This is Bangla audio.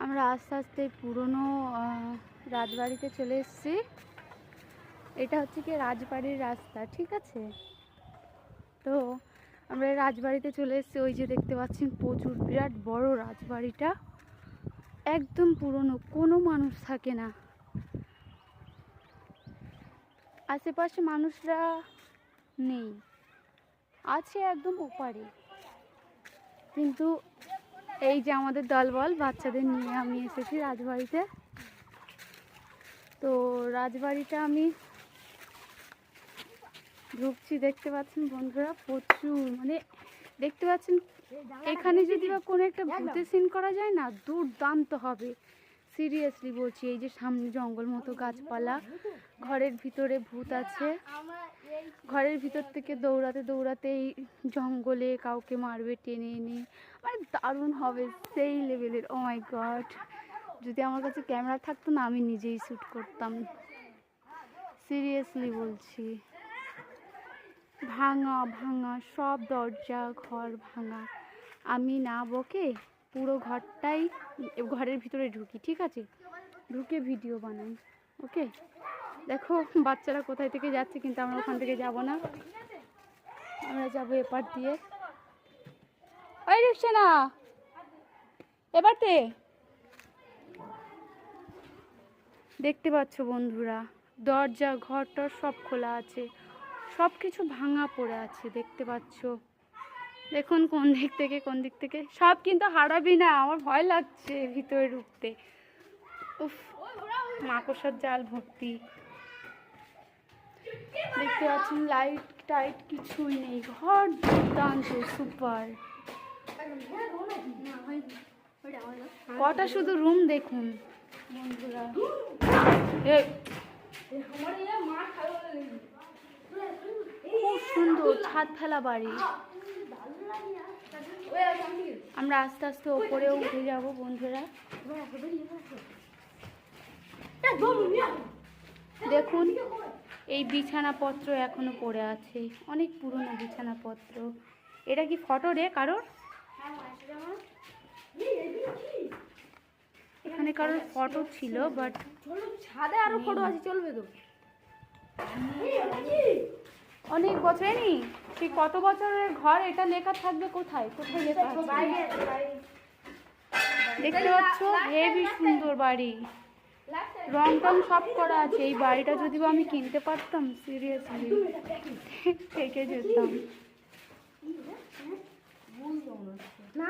আমরা আস্তে আস্তে পুরনো রাজবাড়িতে চলে এসেছি। এটা হচ্ছে কি রাজবাড়ির রাস্তা, ঠিক আছে। তো আমরা রাজবাড়িতে চলে এসেছি। ওই যে দেখতে পাচ্ছেন প্রচুর বিরাট বড় রাজবাড়িটা, একদম পুরনো, কোনো মানুষ থাকে না। আশেপাশে মানুষরা নেই, আছে একদম ওপারে। কিন্তু এই যে আমাদের দলবল বাচ্চাদের নিয়ে আমি এসেছি রাজবাড়িতে। তো রাজবাড়িটা আমি ঢুকছি, দেখতে পাচ্ছেন বন্ধুরা, প্রচুর মানে দেখতে পাচ্ছেন এখানে যদি বা কোনো একটা ভূতের সিন করা যায় না, দুর্দান্ত হবে, সিরিয়াসলি বলছি। এই যে সামনে জঙ্গল মতো গাছপালা, ঘরের ভিতরে ভূত আছে, ঘরের ভিতর থেকে দৌড়াতে দৌড়াতে এই জঙ্গলে কাউকে মারবে টেনে এনে, মানে দারুণ হবে, সেই লেভেলের। ও মাই গড, যদি আমার কাছে ক্যামেরা থাকতো না আমি নিজেই শ্যুট করতাম, সিরিয়াসলি বলছি। ভাঙা ভাঙা সব দরজা ঘর ভাঙা। আমি না বকে পুরো ঘরটাই, ঘরের ভিতরে ঢুকি, ঠিক আছে, ঢুকে ভিডিও বানাই। ওকে, দেখো বাচ্চারা কোথায় থেকে যাচ্ছে, কিন্তু আমরা ওখান থেকে যাব না, আমরা যাবো এপার দিয়ে। ওই রিক্সা না, এবারতে দেখতে পাচ্ছ বন্ধুরা, দরজা ঘরটার সব খোলা আছে, সব কিছু ভাঙা পড়ে আছে, দেখতে পাচ্ছ। দেখুন কোন দিক থেকে কোন দিক থেকে, সব কিন্তু হারাবি না, আমার ভয় লাগছে ভিতরে ঢুকতে। উফ, মাকড়সার জাল ভর্তি, দেখতে পাচ্ছেন লাইট টাইট কিছুই নেই, ঘর দুর্দান্ত সুপার। কটা শুধু রুম দেখুন বন্ধুরা, খুব সুন্দর ছাদ ফেলা বাড়ি। আমরা আস্তে আস্তে ওপরেও উঠে যাব বন্ধুরা। দেখুন এই বিছানাপত্র এখনো পড়ে আছে, অনেক পুরনো বিছানাপত্র। এটা কি ফটো রে কারোর? এখানে কারোর ফটো ছিল, বাট ছাদে আরো ফটো আছে, চলবে তো। অনেক বছর নি, ঠিক কত বছরের ঘর, এটা লেখা থাকবে কোথায় কোথায় লেখা আছে, দেখতে পাচ্ছ। হেবি সুন্দর বাড়ি, রং টং সব করা আছে। এই বাড়িটা যদি আমি কিনতে পারতাম, সিরিয়াসলি থেকে যেতাম। না